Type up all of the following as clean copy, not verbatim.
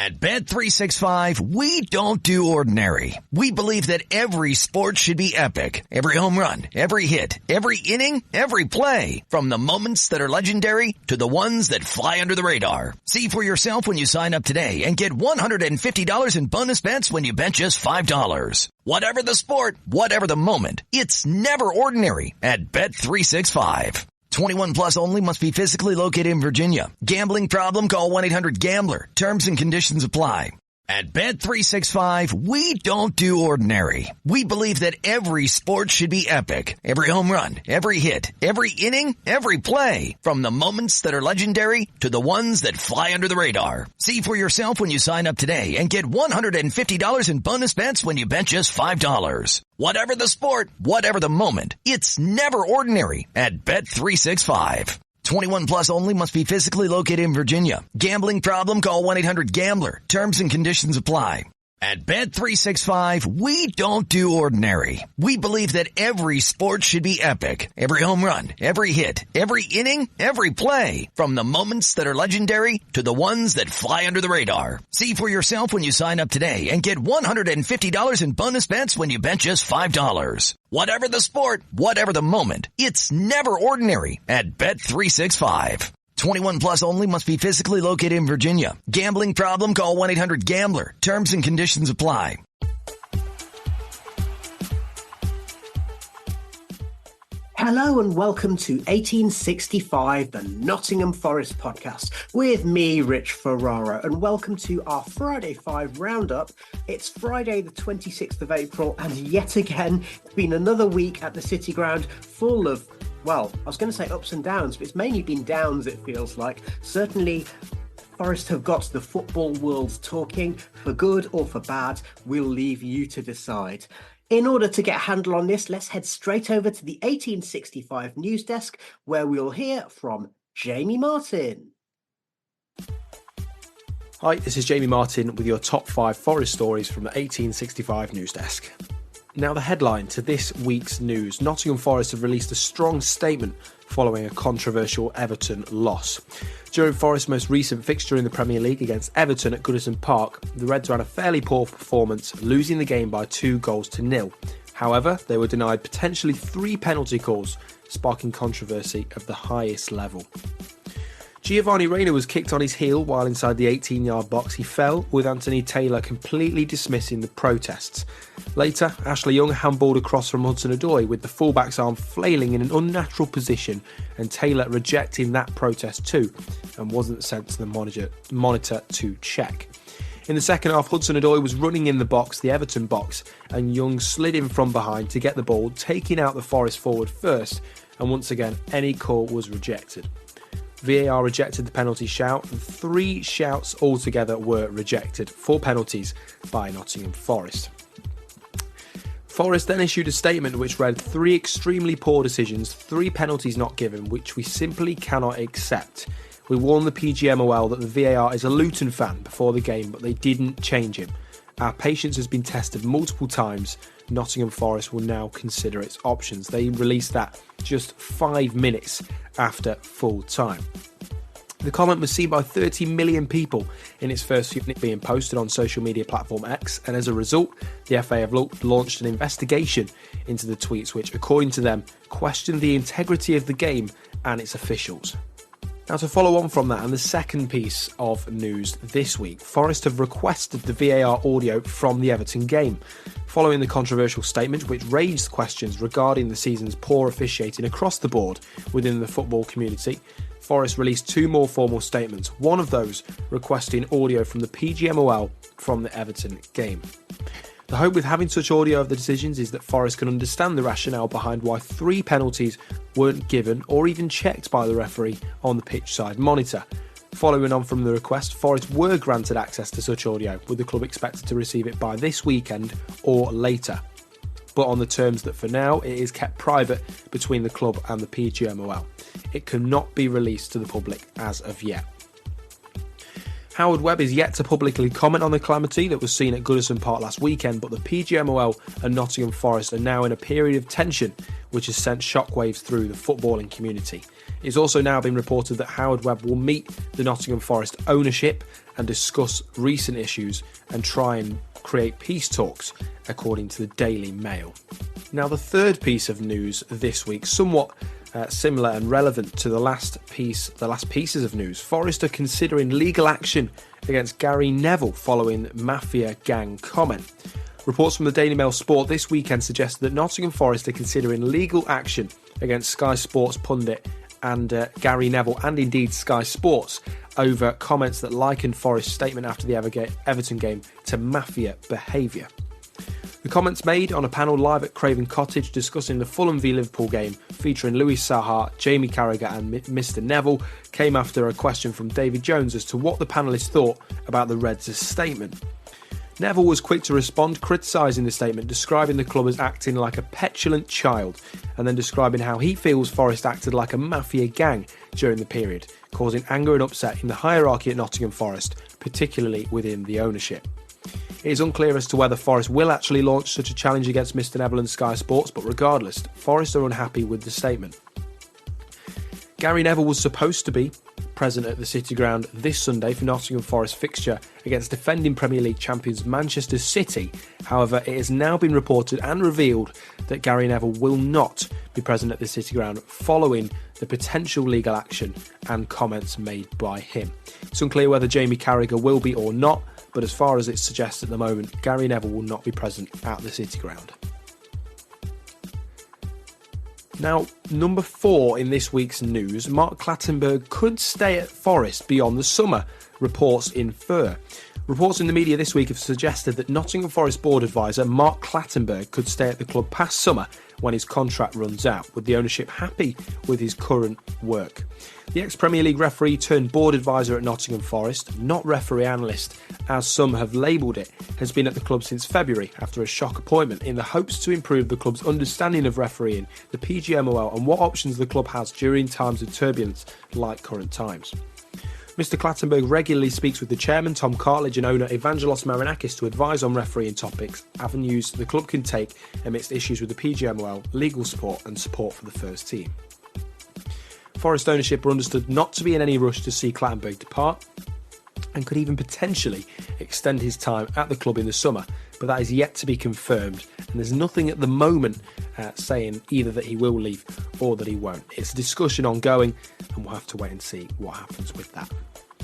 At Bet365, we don't do ordinary. We believe that every sport should be epic. Every home run, every hit, every inning, every play. From the moments that are legendary to the ones that fly under the radar. See for yourself when you sign up today and get $150 in bonus bets when you bet just $5. Whatever the sport, whatever the moment, it's never ordinary at Bet365. 21 plus only, must be physically located in Virginia. Gambling problem? Call 1-800-GAMBLER. Terms and conditions apply. At Bet365, we don't do ordinary. We believe that every sport should be epic. Every home run, every hit, every inning, every play. From the moments that are legendary to the ones that fly under the radar. See for yourself when you sign up today and get $150 in bonus bets when you bet just $5. Whatever the sport, whatever the moment, it's never ordinary at Bet365. 21 plus only, must be physically located in Virginia. Gambling problem? Call 1-800-GAMBLER. Terms and conditions apply. At Bet365, we don't do ordinary. We believe that every sport should be epic. Every home run, every hit, every inning, every play. From the moments that are legendary to the ones that fly under the radar. See for yourself when you sign up today and get $150 in bonus bets when you bet just $5. Whatever the sport, whatever the moment, it's never ordinary at Bet365. 21 plus only, must be physically located in Virginia. Gambling problem? Call 1-800-GAMBLER. Terms and conditions apply. Hello and welcome to 1865, the Nottingham Forest podcast, with me, Rich Ferraro, and welcome to our Friday 5 roundup. It's Friday the 26th of April, and yet again, it's been another week at the City Ground full of, well, I was going to say ups and downs, but it's mainly been downs, it feels like. Certainly, Forest have got the football world talking. For good or for bad, we'll leave you to decide. In order to get a handle on this, let's head straight over to the 1865 news desk, where we'll hear from Jamie Martin. Hi, this is Jamie Martin with your top 5 Forest stories from the 1865 news desk. Now, the headline to this week's news: Nottingham Forest have released a strong statement following a controversial Everton loss. During Forest's most recent fixture in the Premier League against Everton at Goodison Park, the Reds ran a fairly poor performance, losing the game by 2-0. However, they were denied potentially 3 penalty calls, sparking controversy of the highest level. Giovanni Reina was kicked on his heel while inside the 18-yard box. He fell, with Anthony Taylor completely dismissing the protests. Later, Ashley Young handballed across from Hudson-Odoi with the fullback's arm flailing in an unnatural position, and Taylor rejecting that protest too and wasn't sent to the monitor to check. In the second half, Hudson-Odoi was running in the box, the Everton box, and Young slid in from behind to get the ball, taking out the Forest forward first, and once again, any call was rejected. VAR rejected the penalty shout, and 3 shouts altogether were rejected, 4 penalties by Nottingham Forest. Forest then issued a statement which read, 3 extremely poor decisions, 3 penalties not given, which we simply cannot accept. We warned the PGMOL that the VAR is a Luton fan before the game, but they didn't change him. Our patience has been tested multiple times. Nottingham Forest will now consider its options. They released that just 5 minutes after full time. The comment was seen by 30 million people in its first few minutes being posted on social media platform X, and as a result, the FA have launched an investigation into the tweets which, according to them, questioned the integrity of the game and its officials. Now, to follow on from that, and the second piece of news this week, Forest have requested the VAR audio from the Everton game. Following the controversial statement which raised questions regarding the season's poor officiating across the board within the football community, Forest released 2 more formal statements, one of those requesting audio from the PGMOL from the Everton game. The hope with having such audio of the decisions is that Forest can understand the rationale behind why 3 penalties weren't given or even checked by the referee on the pitch side monitor. Following on from the request, Forest were granted access to such audio, with the club expected to receive it by this weekend or later, but on the terms that for now it is kept private between the club and the PGMOL. It cannot be released to the public as of yet. Howard Webb is yet to publicly comment on the calamity that was seen at Goodison Park last weekend, but the PGMOL and Nottingham Forest are now in a period of tension, which has sent shockwaves through the footballing community. It's also now been reported that Howard Webb will meet the Nottingham Forest ownership and discuss recent issues and try and create peace talks, according to the Daily Mail. Now, the third piece of news this week, somewhat similar and relevant to the last pieces of news. Forest are considering legal action against Gary Neville following mafia gang comment. Reports from the Daily Mail Sport this weekend suggest that Nottingham Forest are considering legal action against Sky Sports pundit and Gary Neville, and indeed Sky Sports, over comments that likened Forest's statement after the Everton game to mafia behaviour. The comments made on a panel live at Craven Cottage discussing the Fulham v Liverpool game featuring Louis Saha, Jamie Carragher and Mr Neville came after a question from David Jones as to what the panellists thought about the Reds' statement. Neville was quick to respond, criticising the statement, describing the club as acting like a petulant child, and then describing how he feels Forest acted like a mafia gang during the period, causing anger and upset in the hierarchy at Nottingham Forest, particularly within the ownership. It is unclear as to whether Forest will actually launch such a challenge against Mr Neville and Sky Sports, but regardless, Forest are unhappy with the statement. Gary Neville was supposed to be present at the City Ground this Sunday for Nottingham Forest fixture against defending Premier League champions Manchester City. However, it has now been reported and revealed that Gary Neville will not be present at the City Ground following the potential legal action and comments made by him. It's unclear whether Jamie Carragher will be or not, but as far as it suggests at the moment, Gary Neville will not be present at the City Ground. Now, number 4 in this week's news, Mark Clattenburg could stay at Forest beyond the summer, reports infer. Reports in the media this week have suggested that Nottingham Forest board advisor Mark Clattenburg could stay at the club past summer when his contract runs out, with the ownership happy with his current work. The ex-Premier League referee turned board advisor at Nottingham Forest, not referee analyst, as some have labelled it, has been at the club since February after a shock appointment in the hopes to improve the club's understanding of refereeing, the PGMOL and what options the club has during times of turbulence like current times. Mr Clattenburg regularly speaks with the chairman, Tom Cartledge, and owner Evangelos Marinakis to advise on refereeing topics, avenues the club can take amidst issues with the PGMOL, legal support and support for the first team. Forest ownership are understood not to be in any rush to see Clattenburg depart and could even potentially extend his time at the club in the summer, but that is yet to be confirmed and there's nothing at the moment saying either that he will leave or that he won't. It's a discussion ongoing and we'll have to wait and see what happens with that.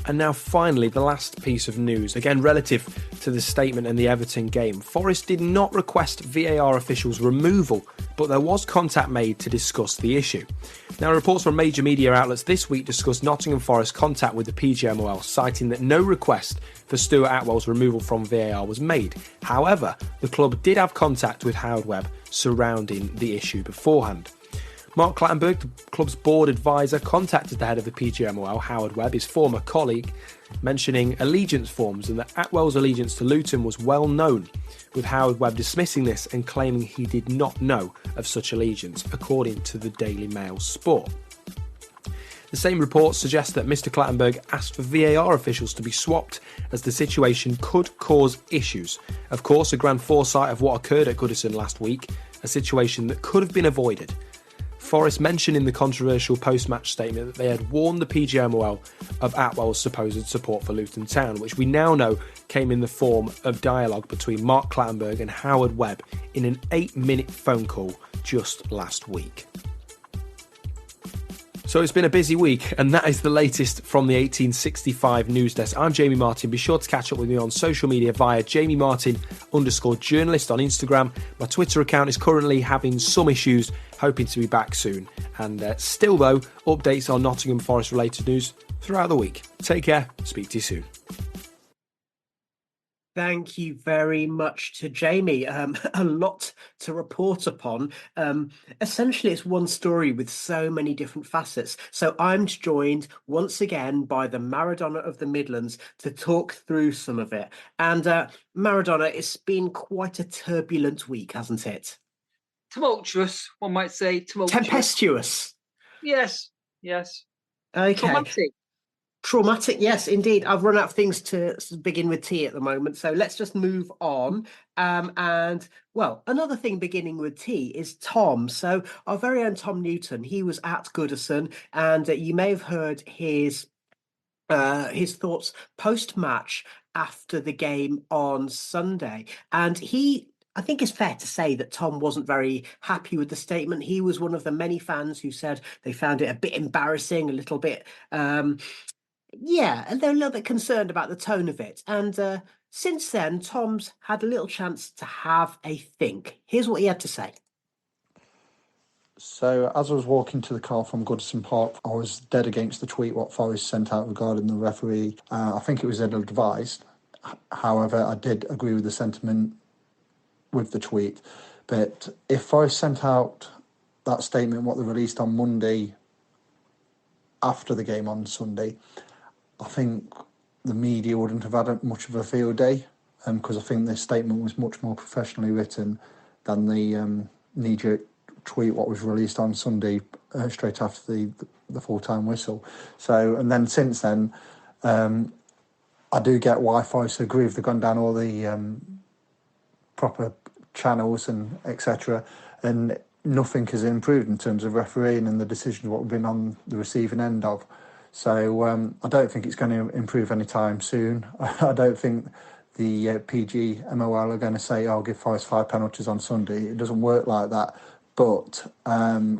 And now finally, the last piece of news, again relative to the statement and the Everton game. Forest did not request VAR officials' removal, but there was contact made to discuss the issue. Now, reports from major media outlets this week discussed Nottingham Forest's contact with the PGMOL, citing that no request for Stuart Attwell's removal from VAR was made. However, the club did have contact with Howard Webb surrounding the issue beforehand. Mark Clattenburg, the club's board advisor, contacted the head of the PGMOL, Howard Webb, his former colleague, mentioning allegiance forms and that Attwell's allegiance to Luton was well known, with Howard Webb dismissing this and claiming he did not know of such allegiance, according to the Daily Mail Sport. The same report suggests that Mr Clattenburg asked for VAR officials to be swapped as the situation could cause issues. Of course, a grand foresight of what occurred at Goodison last week, a situation that could have been avoided. Forest mentioned in the controversial post-match statement that they had warned the PGMOL of Attwell's supposed support for Luton Town, which we now know came in the form of dialogue between Mark Clattenburg and Howard Webb in an 8-minute phone call just last week. So it's been a busy week, and that is the latest from the 1865 news desk. I'm Jamie Martin. Be sure to catch up with me on social media via JamieMartin_journalist on Instagram. My Twitter account is currently having some issues, hoping to be back soon. And still though, updates on Nottingham Forest related news throughout the week. Take care, speak to you soon. Thank you very much to Jamie. A lot to report upon. Essentially, it's one story with so many different facets. So I'm joined once again by the Maradona of the Midlands to talk through some of it. And Maradona, it's been quite a turbulent week, hasn't it? Tumultuous, one might say. Tumultuous. Tempestuous. Yes. Okay. Traumatic. Traumatic, yes, indeed. I've run out of things to begin with T at the moment, so let's just move on. And well, another thing beginning with T is Tom. So our very own Tom Newton, he was at Goodison, and you may have heard his thoughts post-match after the game on Sunday. And I think it's fair to say that Tom wasn't very happy with the statement. He was one of the many fans who said they found it a bit embarrassing, a little bit, and they're a little bit concerned about the tone of it. And since then, Tom's had a little chance to have a think. Here's what he had to say. So, as I was walking to the car from Goodison Park, I was dead against the tweet what Forest sent out regarding the referee. I think it was ill-advised. However, I did agree with the sentiment with the tweet. But if Forest sent out that statement, what they released on Monday after the game on Sunday, I think the media wouldn't have had much of a field day, because I think this statement was much more professionally written than the knee-jerk tweet what was released on Sunday straight after the full-time whistle. So, and then since then, I do get why Forest agree if they've gone down all the proper channels and etc. and nothing has improved in terms of refereeing and the decisions what we've been on the receiving end of. So I don't think it's going to improve anytime soon. I don't think the PG MOL are going to say, I'll give Forest 5 penalties on Sunday. It doesn't work like that. But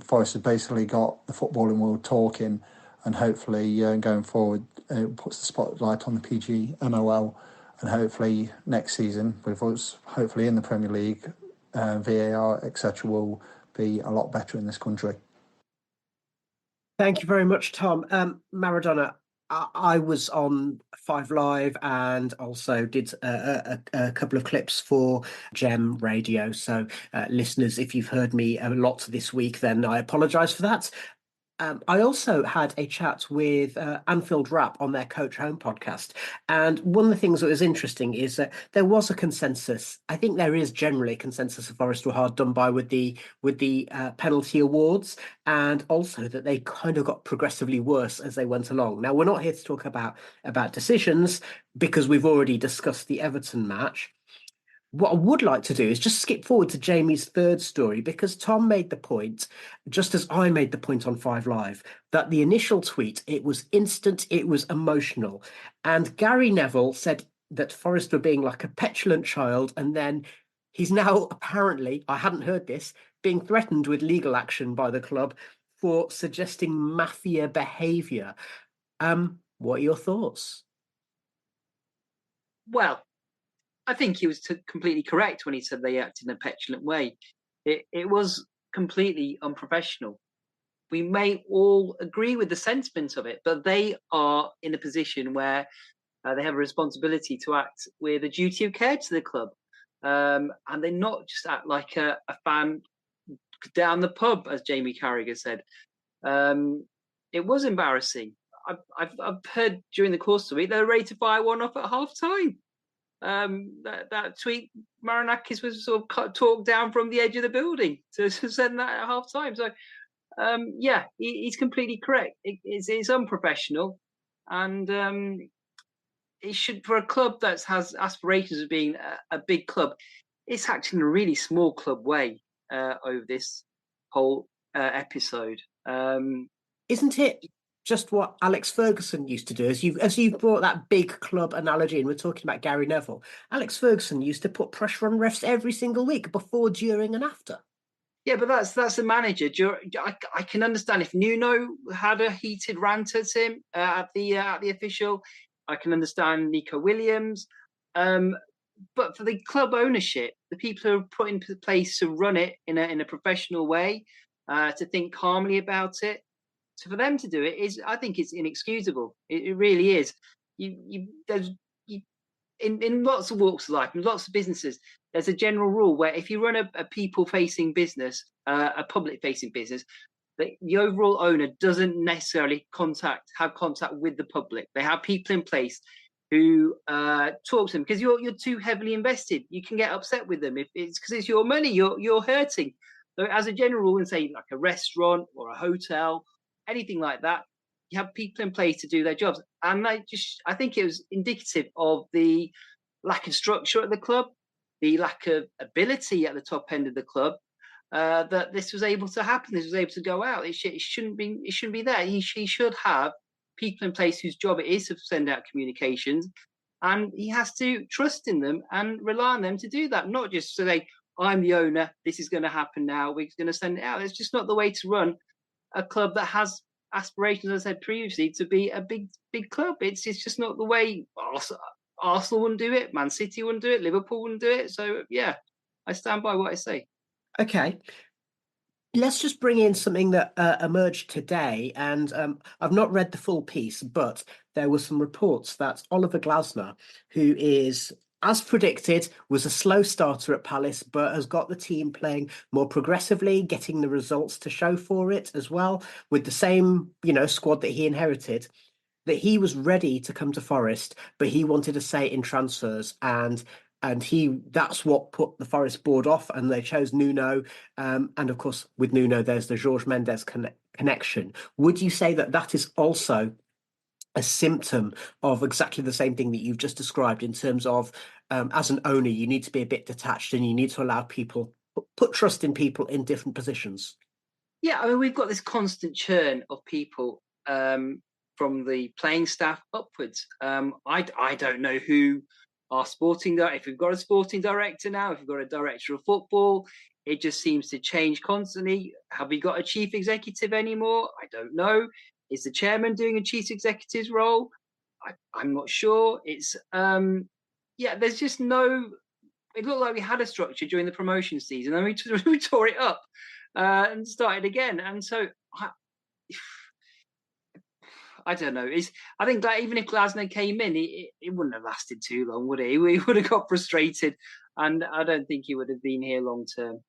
Forest has basically got the footballing world talking, and hopefully going forward it puts the spotlight on the PG MOL, and hopefully next season with us hopefully in the Premier League, VAR etc. will be a lot better in this country. Thank you very much, Tom. Maradona, I was on 5 Live and also did a couple of clips for Gem Radio. So listeners, if you've heard me a lot this week, then I apologise for that. I also had a chat with Anfield Rap on their Coach Home podcast. And one of the things that was interesting is that there was a consensus. I think there is generally a consensus of Forest were hard done by with the penalty awards, and also that they kind of got progressively worse as they went along. Now, we're not here to talk about decisions because we've already discussed the Everton match. What I would like to do is just skip forward to Jamie's third story, because Tom made the point, just as I made the point on 5 Live, that the initial tweet, it was instant, it was emotional. And Gary Neville said that Forest were being like a petulant child, and then he's now apparently, I hadn't heard this, being threatened with legal action by the club for suggesting mafia behaviour. What are your thoughts? Well, I think he was completely correct when he said they acted in a petulant way. It was completely unprofessional. We may all agree with the sentiment of it, but they are in a position where they have a responsibility to act with a duty of care to the club. And they not just act like a fan down the pub, as Jamie Carragher said. It was embarrassing. I've heard during the course of the week they're ready to fire one off at half time. That tweet, Marinakis was sort of talked down from the edge of the building to send that at half time. So, he's completely correct. It's unprofessional, and it should, for a club that has aspirations of being a big club, it's acting in a really small club way over this whole episode. Isn't it just what Alex Ferguson used to do? As you've brought that big club analogy, and we're talking about Gary Neville, Alex Ferguson used to put pressure on refs every single week, before, during and after. Yeah, but that's the manager. I can understand if Nuno had a heated rant at him at the official. I can understand Nico Williams, but for the club ownership, the people who are put in place to run it in a professional way, to think calmly about it. So for them to do it I think it's inexcusable. It really is. In lots of walks of life, in lots of businesses, there's a general rule where if you run a people-facing business, a public-facing business, the overall owner doesn't necessarily have contact with the public. They have people in place who talk to them, because you're too heavily invested. You can get upset with them if it's because it's your money. You're hurting. So as a general rule, and say like a restaurant or a hotel, anything like that, you have people in place to do their jobs. And I think it was indicative of the lack of structure at the club, the lack of ability at the top end of the club, that this was able to happen. This was able to go out. It shouldn't be there. He should have people in place whose job it is to send out communications, and he has to trust in them and rely on them to do that. Not just say, "I'm the owner. This is going to happen now. We're going to send it out." It's just not the way to run a club that has aspirations, as I said previously, to be a big club. It's just not the way. Arsenal wouldn't do it. Man City wouldn't do it. Liverpool wouldn't do it. So yeah, I stand by what I say. Okay. Let's just bring in something that emerged today, and I've not read the full piece, but there were some reports that Oliver Glasner, who is, as predicted, was a slow starter at Palace, but has got the team playing more progressively, getting the results to show for it as well, with the same, squad that he inherited, that he was ready to come to Forest, but he wanted a say in transfers, and that's what put the Forest board off, and they chose Nuno. And of course, with Nuno, there's the Jorge Mendes connection. Would you say that is also a symptom of exactly the same thing that you've just described, in terms of, as an owner, you need to be a bit detached and you need to allow people, put trust in people in different positions? Yeah, I mean, we've got this constant churn of people from the playing staff upwards. I don't know who our sporting director, if we've got a sporting director now, if we've got a director of football, it just seems to change constantly. Have we got a chief executive anymore? I don't know. Is the chairman doing a chief executive's role? I'm not sure. It's there's just no. It looked like we had a structure during the promotion season, and we tore it up and started again. And so I don't know. I think that even if Glasner came in, it wouldn't have lasted too long, would it? He would have got frustrated, and I don't think he would have been here long term.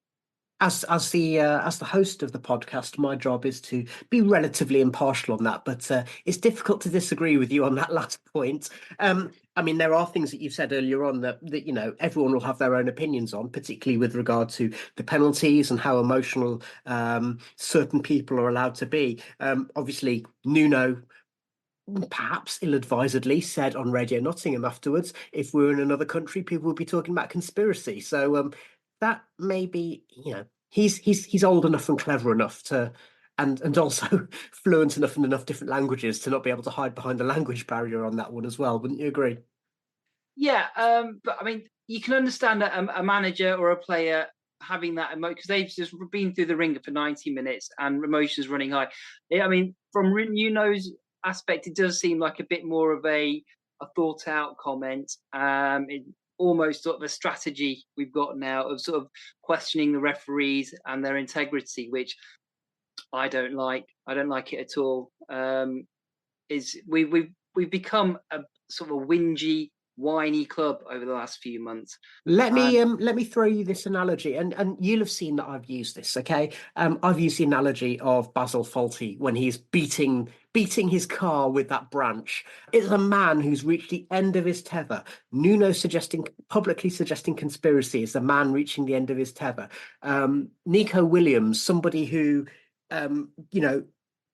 As the host of the podcast, my job is to be relatively impartial on that, but it's difficult to disagree with you on that last point. I mean, there are things that you've said earlier on that everyone will have their own opinions on, particularly with regard to the penalties and how emotional certain people are allowed to be. Obviously, Nuno, perhaps ill-advisedly, said on Radio Nottingham afterwards, if we were in another country, people would be talking about conspiracy. So that may be, he's old enough and clever enough to, and also fluent enough in enough different languages to not be able to hide behind the language barrier on that one as well. Wouldn't you agree? Yeah, but I mean, you can understand a manager or a player having that emotion, because they've just been through the ringer for 90 minutes and emotions running high. I mean, from Nuno's aspect, it does seem like a bit more of a thought out comment. Almost sort of a strategy we've got now of sort of questioning the referees and their integrity, which I don't like. I don't like it at all. We've become a sort of a whingy, whiny club over the last few months. Let me throw you this analogy, and you'll have seen that I've used this. Okay, I've used the analogy of Basil Fawlty when he's beating his car with that branch. It's a man who's reached the end of his tether. Nuno publicly suggesting conspiracy is the man reaching the end of his tether. Nico Williams, somebody who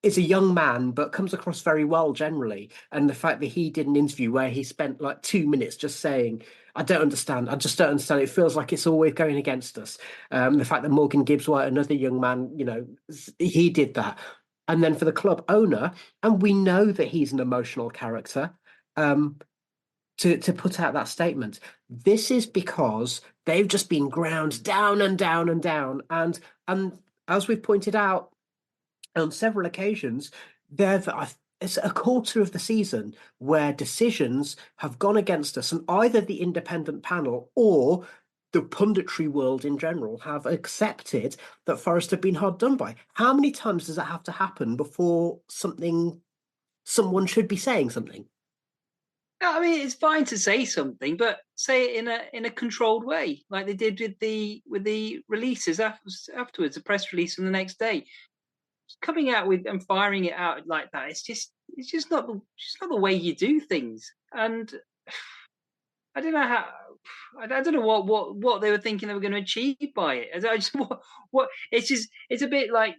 is a young man but comes across very well generally, and the fact that he did an interview where he spent like 2 minutes just saying, I just don't understand, it feels like it's always going against us. The fact that Morgan Gibbs-White, another young man, he did that. And then for the club owner, and we know that he's an emotional character, to put out that statement, this is because they've just been ground down and down and down, and as we've pointed out on several occasions, it's a quarter of the season where decisions have gone against us, and either the independent panel or the punditry world in general have accepted that Forest have been hard done by. How many times does that have to happen before someone should be saying something? I mean, it's fine to say something, but say it in a controlled way, like they did with the releases afterwards, the press release on the next day. Coming out with and firing it out like that, it's just not the way you do things. And I don't know I don't know what they were thinking they were going to achieve by it. I just what it's a bit like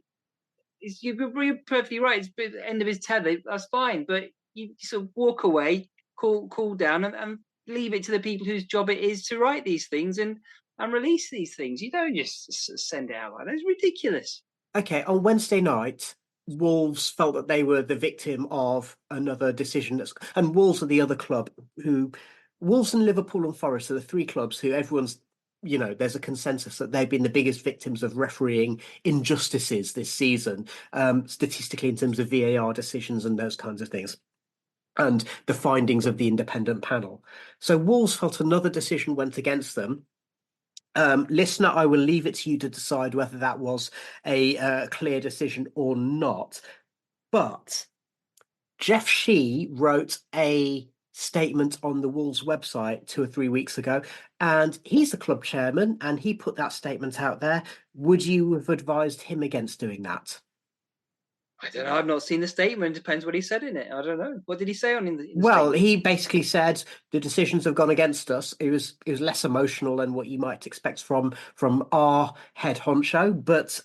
you're perfectly right. It's the end of his tether. That's fine, but you sort of walk away, cool down, and leave it to the people whose job it is to write these things and release these things. You don't just send it out like that. It's ridiculous. Okay, on Wednesday night, Wolves felt that they were the victim of another decision. And Wolves are the other club who, Wolves and Liverpool and Forest are the three clubs who everyone's, there's a consensus that they've been the biggest victims of refereeing injustices this season, statistically in terms of VAR decisions and those kinds of things, and the findings of the independent panel. So Wolves felt another decision went against them. Listener, I will leave it to you to decide whether that was a clear decision or not. But Jeff Shee wrote a statement on the Wolves website 2 or 3 weeks ago, and he's the club chairman, and he put that statement out there. Would you have advised him against doing that? I don't know. I've not seen the statement. Depends what he said in it. I don't know. What did he say in the Well, statement? he basically said the decisions have gone against us. It was less emotional than what you might expect from our head honcho, but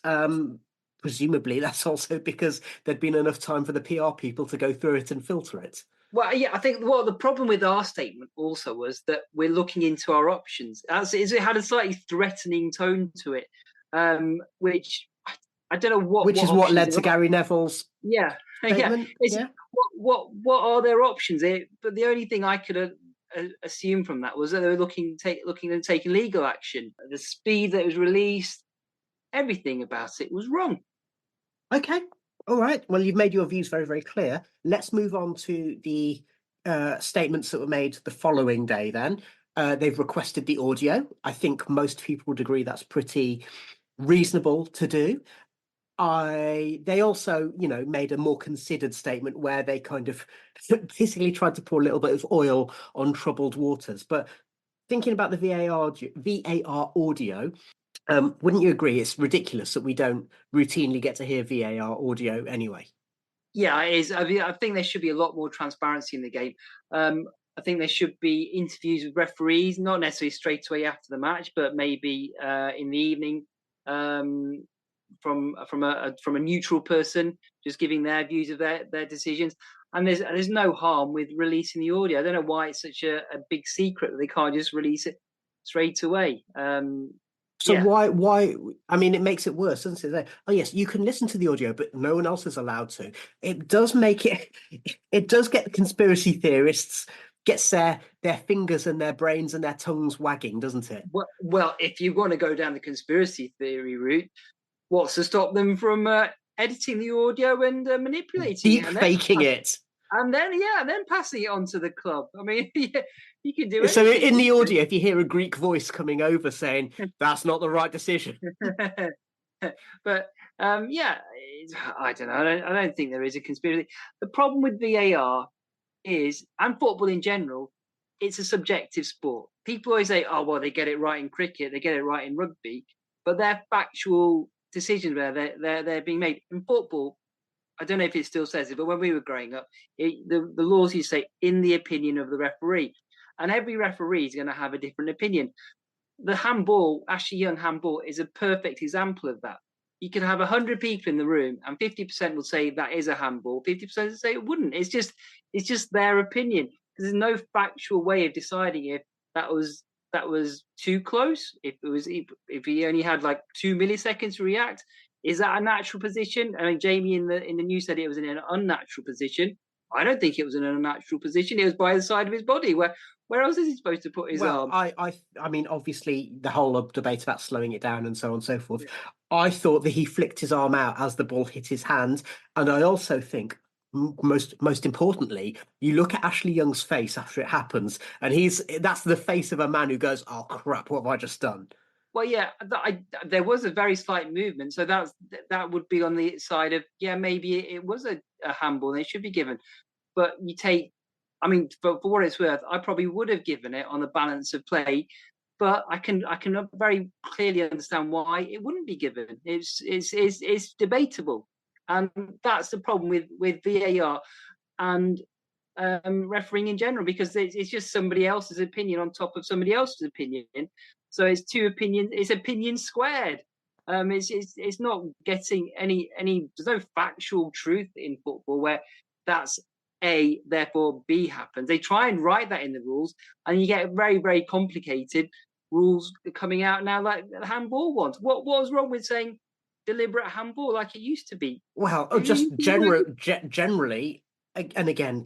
presumably that's also because there'd been enough time for the PR people to go through it and filter it. Well, yeah, I think the problem with our statement also was that we're looking into our options. It had a slightly threatening tone to it, which I don't know what. Which is what led to Gary Neville's statement. What are their options? But the only thing I could assume from that was that they were looking at taking legal action. The speed that it was released, everything about it was wrong. Okay. All right. Well, you've made your views very, very clear. Let's move on to the statements that were made the following day then. They've requested the audio. I think most people would agree that's pretty reasonable to do. They also, made a more considered statement where they kind of basically tried to pour a little bit of oil on troubled waters. But thinking about the VAR audio, wouldn't you agree it's ridiculous that we don't routinely get to hear VAR audio anyway? Yeah, it is. I think there should be a lot more transparency in the game. I think there should be interviews with referees, not necessarily straight away after the match, but maybe in the evening from a neutral person, just giving their views of their decisions. And there's no harm with releasing the audio. I don't know why it's such a big secret that they can't just release it straight away. Why? I mean, it makes it worse, doesn't it? Oh, yes, you can listen to the audio, but no one else is allowed to. It does make it. It does get the conspiracy theorists gets their fingers and their brains and their tongues wagging, doesn't it? Well, if you want to go down the conspiracy theory route, what's to stop them from editing the audio and manipulating deep faking it? And then passing it on to the club. I mean, you can do it. So in the audio, if you hear a Greek voice coming over saying that's not the right decision, but I don't know. I don't think there is a conspiracy. The problem with VAR is, and football in general, it's a subjective sport. People always say, "Oh, well, they get it right in cricket, they get it right in rugby," but they're factual decisions where they're being made in football. I don't know if it still says it, but when we were growing up, the laws used to say, in the opinion of the referee. And every referee is going to have a different opinion. The handball, Ashley Young handball, is a perfect example of that. You can have 100 people in the room and 50% will say that is a handball, 50% will say it wouldn't. It's just their opinion. There's no factual way of deciding if that was too close, if he only had like 2 milliseconds to react. Is that a natural position? I mean, Jamie in the news said it was in an unnatural position. I don't think it was in an unnatural position. It was by the side of his body. Where else is he supposed to put his arm? I mean, obviously, the whole debate about slowing it down and so on and so forth. Yeah. I thought that he flicked his arm out as the ball hit his hand. And I also think, most importantly, you look at Ashley Young's face after it happens, and that's the face of a man who goes, "Oh, crap, what have I just done?" Well, yeah, there was a very slight movement, so that would be on the side of, maybe it was a handball and it should be given. But for what it's worth, I probably would have given it on the balance of play, but I can very clearly understand why it wouldn't be given. It's debatable, and that's the problem with VAR and refereeing in general, because it's just somebody else's opinion on top of somebody else's opinion. So it's two opinions. It's opinion squared. It's not getting any. There's no factual truth in football where that's A, therefore B happens. They try and write that in the rules, and you get very, very complicated rules coming out now, like the handball ones. What was wrong with saying deliberate handball like it used to be? Well, generally, and again,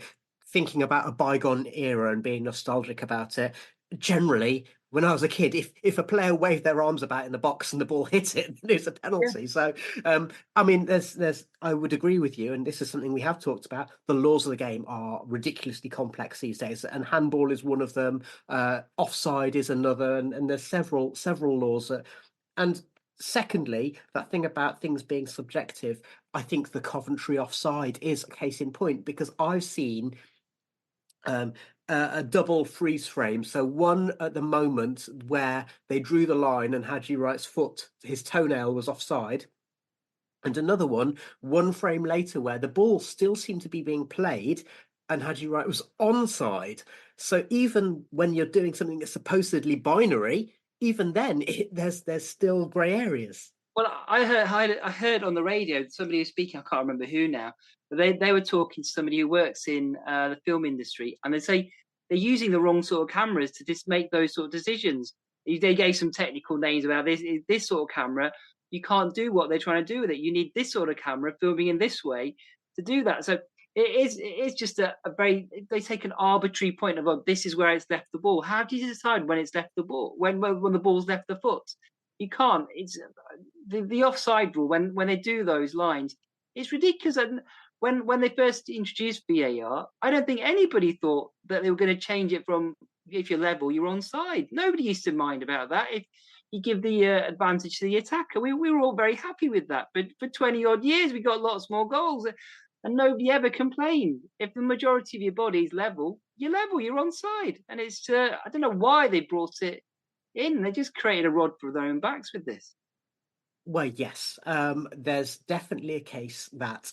thinking about a bygone era and being nostalgic about it, generally, when I was a kid, if a player waved their arms about in the box and the ball hit it, then it's a penalty. Yeah. So, I mean, I would agree with you, and this is something we have talked about. The laws of the game are ridiculously complex these days, and handball is one of them. Offside is another, and there's several laws and. Secondly, that thing about things being subjective, I think the Coventry offside is a case in point, because I've seen a double freeze frame. So one at the moment where they drew the line and Haji Wright's foot, his toenail was offside. And another one frame later where the ball still seemed to be being played and Haji Wright was onside. So even when you're doing something that's supposedly binary, even then, there's still grey areas. Well, I heard on the radio somebody was speaking. I can't remember who now, but they were talking to somebody who works in the film industry, and they say they're using the wrong sort of cameras to just make those sort of decisions. They gave some technical names about this sort of camera. You can't do what they're trying to do with it. You need this sort of camera filming in this way to do that. So it is just a very, they take an arbitrary point of, oh, this is where it's left the ball. How do you decide when it's left the ball, when the ball's left the foot? You can't. It's the offside rule when they do those lines. It's ridiculous. And when they first introduced VAR, I don't think anybody thought that they were going to change it from, if you're level, you're onside. Nobody used to mind about that. If you give the advantage to the attacker, we were all very happy with that. But for 20 odd years, we got lots more goals. And nobody ever complained. If the majority of your body is level, you're onside. And it's, I don't know why they brought it in. They just created a rod for their own backs with this. Well, yes, there's definitely a case that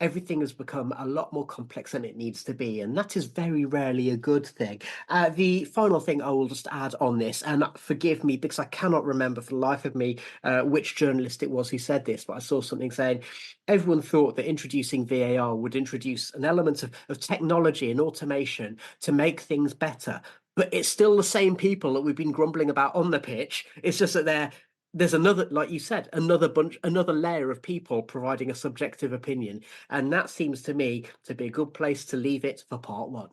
everything has become a lot more complex than it needs to be, and that is very rarely a good thing. The final thing I will just add on this, and forgive me because I cannot remember for the life of me which journalist it was who said this, but I saw something saying everyone thought that introducing VAR would introduce an element of technology and automation to make things better. But it's still the same people that we've been grumbling about on the pitch. It's just that there's another, like you said, another layer of people providing a subjective opinion. And that seems to me to be a good place to leave it for part one.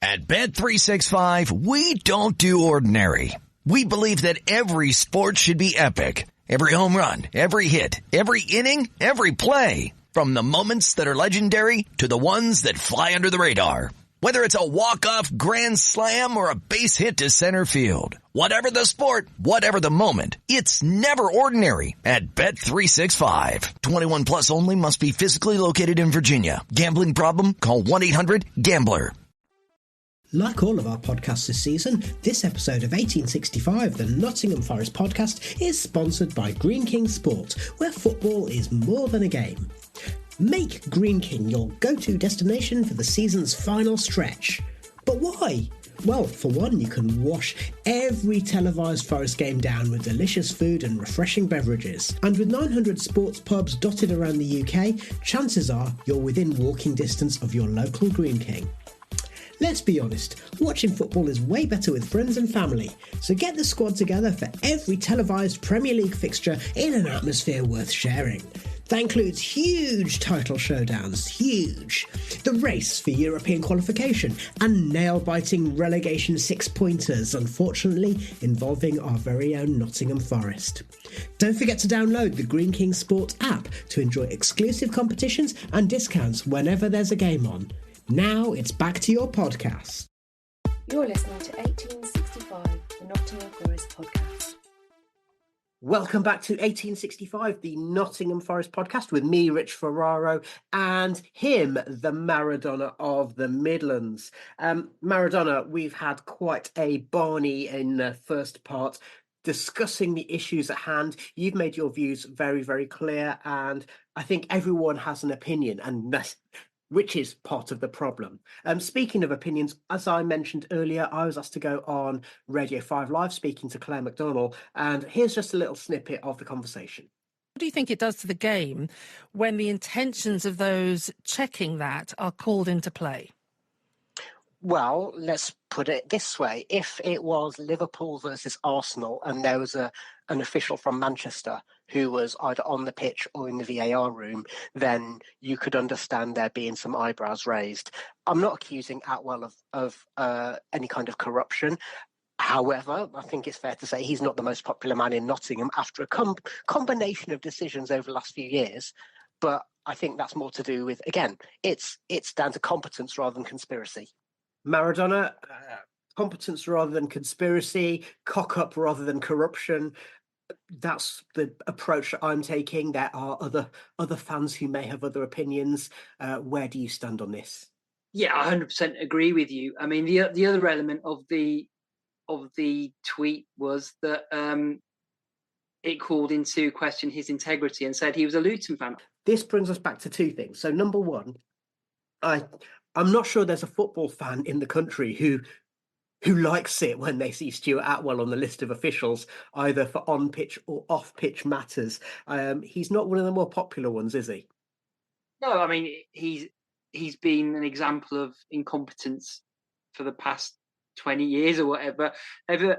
At Bet365, we don't do ordinary. We believe that every sport should be epic. Every home run, every hit, every inning, every play. From the moments that are legendary to the ones that fly under the radar. Whether it's a walk-off grand slam or a base hit to center field. Whatever the sport, whatever the moment, it's never ordinary at Bet365. 21 plus only, must be physically located in Virginia. Gambling problem? Call 1-800-GAMBLER. Like all of our podcasts this season, this episode of 1865, the Nottingham Forest podcast, is sponsored by Greene King Sport, where football is more than a game. Make Greene King your go-to destination for the season's final stretch. But why? Well, for one, you can wash every televised Forest game down with delicious food and refreshing beverages. And with 900 sports pubs dotted around the UK, chances are you're within walking distance of your local Greene King. Let's be honest, watching football is way better with friends and family, so get the squad together for every televised Premier League fixture in an atmosphere worth sharing. That includes huge title showdowns, huge, the race for European qualification, and nail-biting relegation six-pointers, unfortunately involving our very own Nottingham Forest. Don't forget to download the Greene King Sport app to enjoy exclusive competitions and discounts whenever there's a game on. Now it's back to your podcast. You're listening to 1865, the Nottingham Forest podcast. Welcome back to 1865, the Nottingham Forest podcast with me, Rich Ferraro, and him, the Maradona of the Midlands. Maradona, we've had quite a Barney in the first part, discussing the issues at hand. You've made your views very, very clear, and I think everyone has an opinion, and which is part of the problem. Speaking of opinions, as I mentioned earlier, I was asked to go on Radio 5 Live speaking to Claire McDonnell, and here's just a little snippet of the conversation. What do you think it does to the game when the intentions of those checking that are called into play? Well, let's put it this way. If it was Liverpool versus Arsenal and there was an official from Manchester who was either on the pitch or in the VAR room, then you could understand there being some eyebrows raised. I'm not accusing Attwell of any kind of corruption. However, I think it's fair to say he's not the most popular man in Nottingham after a combination of decisions over the last few years. But I think that's more to do with, again, it's down to competence rather than conspiracy. Maradona, competence rather than conspiracy, cock up rather than corruption. That's the approach that I'm taking. There are other fans who may have other opinions. Where do you stand on this? Yeah, I 100% agree with you. I mean, the other element of the tweet was that it called into question his integrity and said he was a Luton fan. This brings us back to two things. So number one, I'm not sure there's a football fan in the country who likes it when they see Stuart Attwell on the list of officials, either for on-pitch or off-pitch matters. He's not one of the more popular ones, is he? No, I mean, he's been an example of incompetence for the past 20 years or whatever. I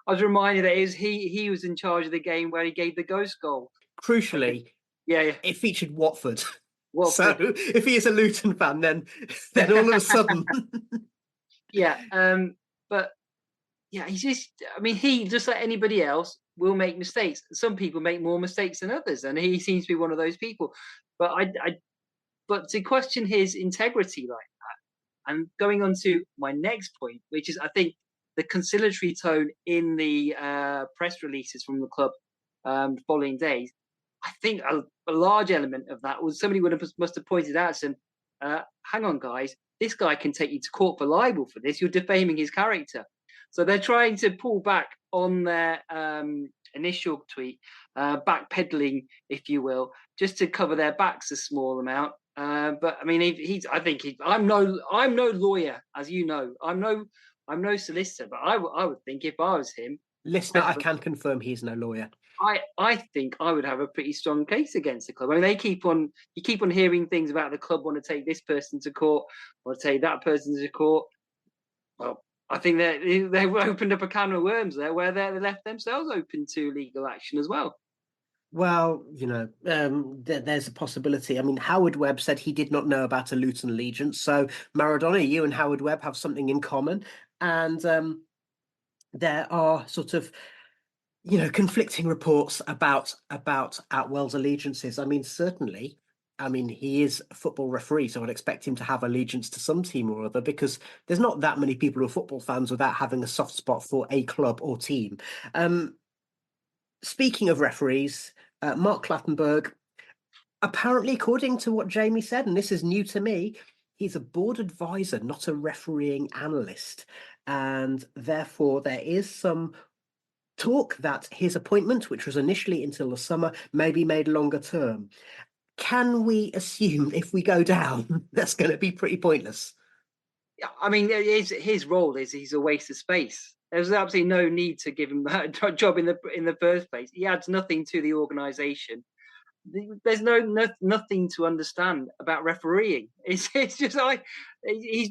was reminded that he was in charge of the game where he gave the ghost goal. Crucially, yeah. It featured Watford. So if he is a Luton fan, then all of a sudden, but yeah, he's just. I mean, he just like anybody else will make mistakes. Some people make more mistakes than others, and he seems to be one of those people. But but to question his integrity like that, and going on to my next point, which is I think the conciliatory tone in the press releases from the club the following days. I think a large element of that was somebody must have pointed out to him, hang on, guys, this guy can take you to court for libel for this. You're defaming his character. So they're trying to pull back on their initial tweet, backpedaling, if you will, just to cover their backs a small amount. But I mean, I'm no lawyer, as you know. I'm no solicitor, but I would think if I was him, listener, I can confirm he's no lawyer. I think I would have a pretty strong case against the club. I mean, you keep on hearing things about the club want to take this person to court or take that person to court. Well, I think they've opened up a can of worms there where they left themselves open to legal action as well. Well, there's a possibility. I mean, Howard Webb said he did not know about a Luton allegiance. So, Maradona, you and Howard Webb have something in common. And there are sort of, conflicting reports about Attwell's allegiances. I mean, certainly, he is a football referee, so I'd expect him to have allegiance to some team or other, because there's not that many people who are football fans without having a soft spot for a club or team. Speaking of referees, Mark Clattenburg, apparently, according to what Jamie said, and this is new to me, he's a board advisor, not a refereeing analyst. And therefore, there is some talk that his appointment, which was initially until the summer, may be made longer term. Can we assume if we go down, that's going to be pretty pointless? I mean, his role is he's a waste of space. There's absolutely no need to give him that job in the first place. He adds nothing to the organisation. There's nothing to understand about refereeing. It's just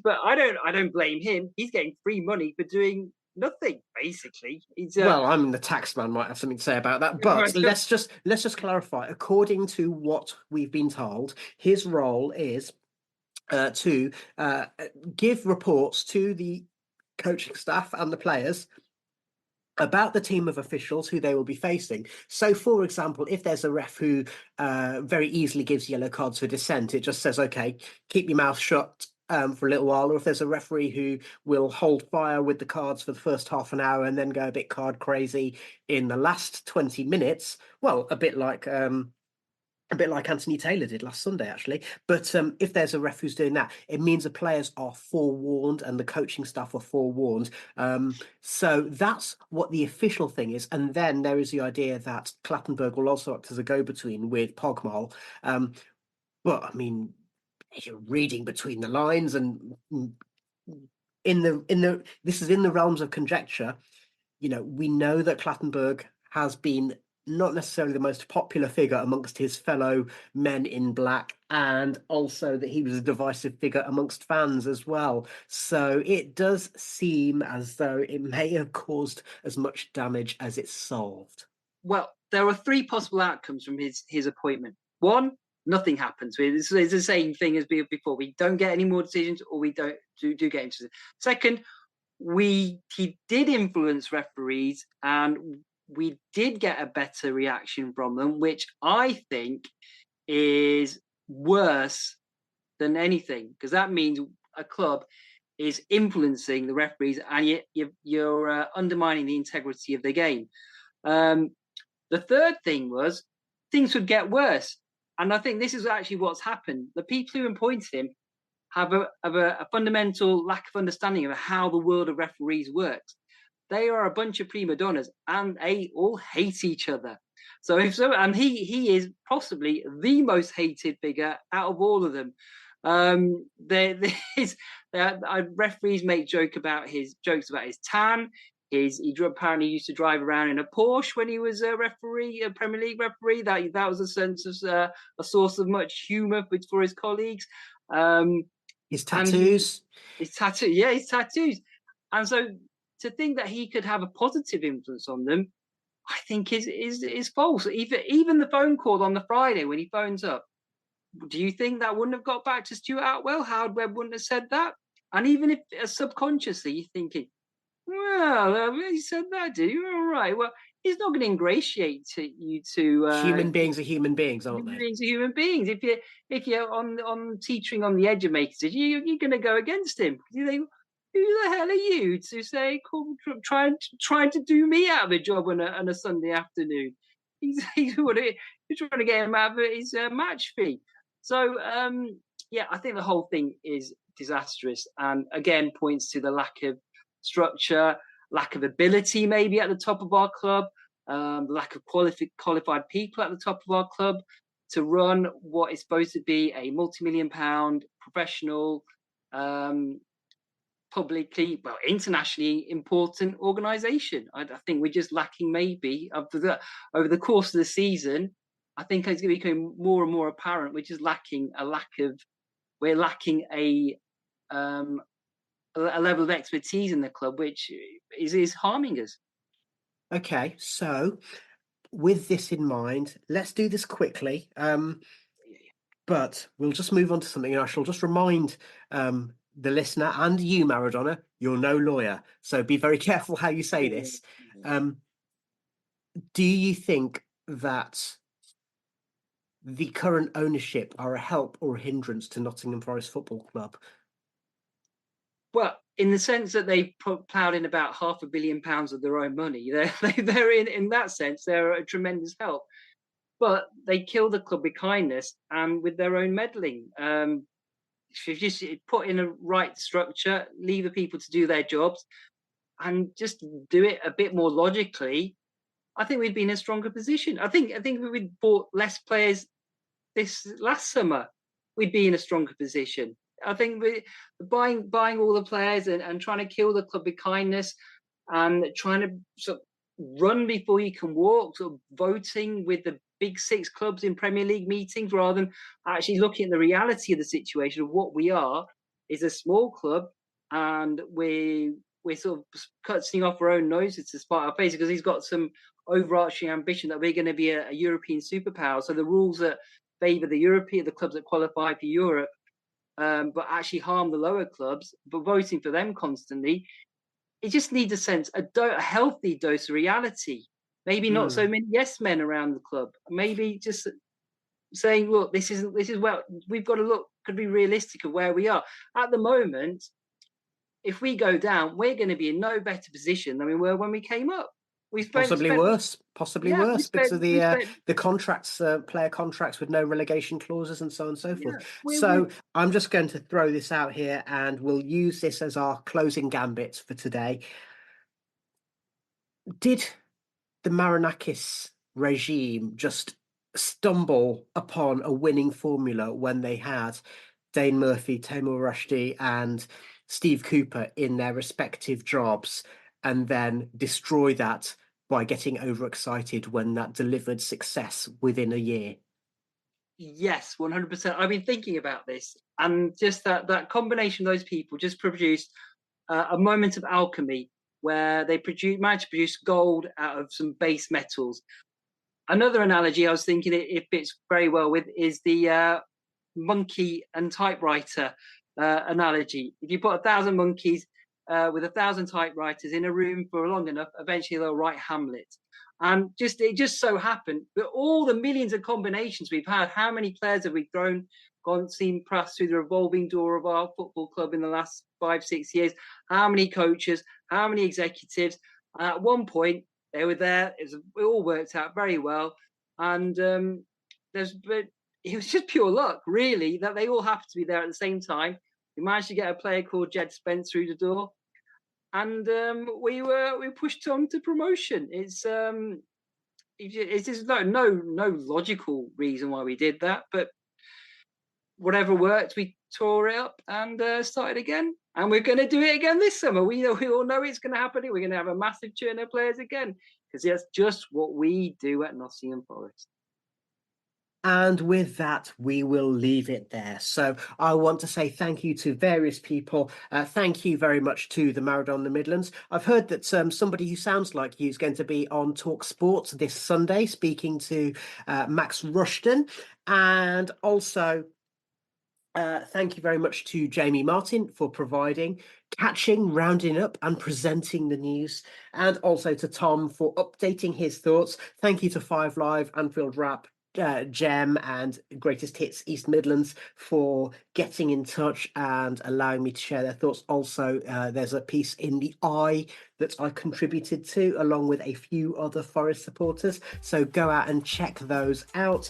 but I don't blame him. He's getting free money for doing nothing, basically. Well, I'm the tax man, might have something to say about that. But let's just clarify. According to what we've been told, his role is to give reports to the coaching staff and the players about the team of officials who they will be facing. So, for example, if there's a ref who very easily gives yellow cards for dissent, it just says, okay, keep your mouth shut for a little while. Or if there's a referee who will hold fire with the cards for the first half an hour and then go a bit card crazy in the last 20 minutes, well, a bit like Anthony Taylor did last Sunday, actually. But if there's a ref who's doing that, it means the players are forewarned and the coaching staff are forewarned. So that's what the official thing is. And then there is the idea that Clattenburg will also act as a go-between with Pogmal. But, I mean, you're reading between the lines, and this is in the realms of conjecture. We know that Clattenburg has been not necessarily the most popular figure amongst his fellow men in black, and also that he was a divisive figure amongst fans as well. So it does seem as though it may have caused as much damage as it's solved. Well, there are three possible outcomes from his appointment. One, nothing happens. It's the same thing as before. We don't get any more decisions, or we do get decisions. Second, he did influence referees, and we did get a better reaction from them, which I think is worse than anything, because that means a club is influencing the referees, and you're undermining the integrity of the game. The third thing was things would get worse, and I think this is actually what's happened. The people who appointed him have a fundamental lack of understanding of how the world of referees works. They are a bunch of prima donnas, and they all hate each other. And he is possibly the most hated figure out of all of them. Referees make jokes about his tan. He apparently used to drive around in a Porsche when he was a referee, a Premier League referee. That was a sense of a source of much humour for his colleagues. His tattoos. His tattoos. And so to think that he could have a positive influence on them, I think is false. Even the phone call on the Friday when he phones up, do you think that wouldn't have got back to Stuart Attwell? Howard Webb wouldn't have said that? And even if subconsciously you're thinking, well, he said that, did you? All right. Well, he's not going to ingratiate you to human beings are human beings, aren't they? Human beings are human beings. If you're on teetering on the edge of making it, you're going to go against him. You think, who the hell are you to say trying to do me out of a job on a Sunday afternoon? He's trying to get him out of his match fee. So I think the whole thing is disastrous, and again points to the lack of structure, lack of ability maybe at the top of our club, lack of qualified people at the top of our club to run what is supposed to be a multi-million-pound professional, publicly, internationally important organisation. I think we're just lacking maybe over the course of the season. I think it's going to become more and more apparent we're just lacking a level of expertise in the club, which is harming us. Okay, so with this in mind, let's do this quickly. But we'll just move on to something, and I shall just remind the listener and you, Maradona, you're no lawyer, so be very careful how you say this. Do you think that the current ownership are a help or a hindrance to Nottingham Forest Football Club? Well, in the sense that they ploughed in about £500 million of their own money, they're in that sense, they're a tremendous help. But they kill the club with kindness and with their own meddling. If you just put in a right structure, leave the people to do their jobs, and just do it a bit more logically, I think we'd be in a stronger position. I think if we'd bought less players this last summer, we'd be in a stronger position. I think buying all the players and trying to kill the club with kindness and trying to sort of run before you can walk, sort of voting with the big six clubs in Premier League meetings rather than actually looking at the reality of the situation of what we are is a small club, and we're sort of cutting off our own noses to spite our face because he's got some overarching ambition that we're going to be a European superpower. So the rules that favour the clubs that qualify for Europe, but actually harm the lower clubs, but voting for them constantly, it just needs a healthy dose of reality. Maybe not so many yes men around the club. Maybe just saying, look, this is where we've got to look, could be realistic of where we are. At the moment, if we go down, we're going to be in no better position than we were when we came up. Possibly worse because of the contracts, player contracts with no relegation clauses and so on and so forth. I'm just going to throw this out here, and we'll use this as our closing gambit for today. Did the Marinakis regime just stumble upon a winning formula when they had Dane Murphy, Taimur Rushdie and Steve Cooper in their respective jobs and then destroy that by getting overexcited when that delivered success within a year? Yes, 100%. I've been thinking about this, and just that combination of those people just produced a moment of alchemy where they managed to produce gold out of some base metals. Another analogy I was thinking it fits very well with is the monkey and typewriter analogy. If you put 1,000 monkeys with 1,000 typewriters in a room for long enough, eventually they'll write Hamlet. And it just so happened that all the millions of combinations we've had, how many players have we seen pass through the revolving door of our football club in the last 5-6 years? How many coaches? How many executives? And at one point, they were there. It all worked out very well. And it was just pure luck, really, that they all happened to be there at the same time. We managed to get a player called Jed Spence through the door. And we pushed on to promotion. It's just no logical reason why we did that, but whatever worked, we tore it up and started again. And we're going to do it again this summer. We all know it's going to happen. We're going to have a massive churn of players again because that's just what we do at Nottingham Forest. And with that, we will leave it there. So I want to say thank you to various people. Thank you very much to the Maradona Midlands. I've heard that somebody who sounds like you is going to be on Talk Sports this Sunday, speaking to Max Rushton. And also, thank you very much to Jamie Martin for providing, catching, rounding up and presenting the news. And also to Tom for updating his thoughts. Thank you to 5 Live, Anfield Wrap, Gem and Greatest Hits East Midlands for getting in touch and allowing me to share their thoughts. Also, there's a piece in the Eye that I contributed to along with a few other Forest supporters. So go out and check those out.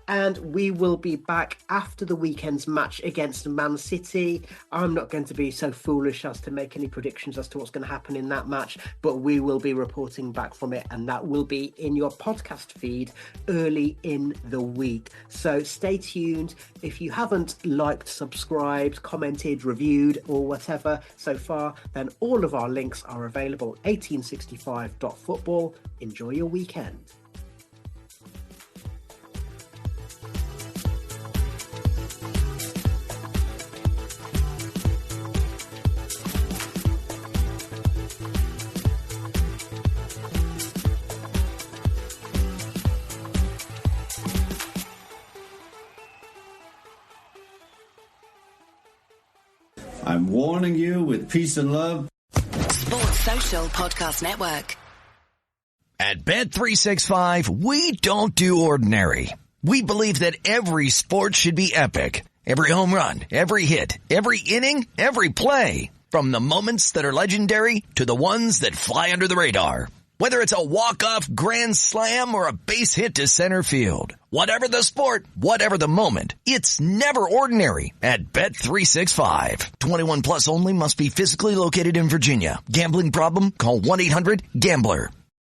And we will be back after the weekend's match against Man City. I'm not going to be so foolish as to make any predictions as to what's going to happen in that match, but we will be reporting back from it, and that will be in your podcast feed early in the week. So stay tuned. If you haven't liked, subscribed, commented, reviewed, or whatever so far, then all of our links are available at 1865.football. Enjoy your weekend. I'm warning you with peace and love. Sports Social Podcast Network. At Bet365, we don't do ordinary. We believe that every sport should be epic. Every home run, every hit, every inning, every play. From the moments that are legendary to the ones that fly under the radar. Whether it's a walk-off grand slam or a base hit to center field. Whatever the sport, whatever the moment, it's never ordinary at Bet365. 21 plus only, must be physically located in Virginia. Gambling problem? Call 1-800-GAMBLER.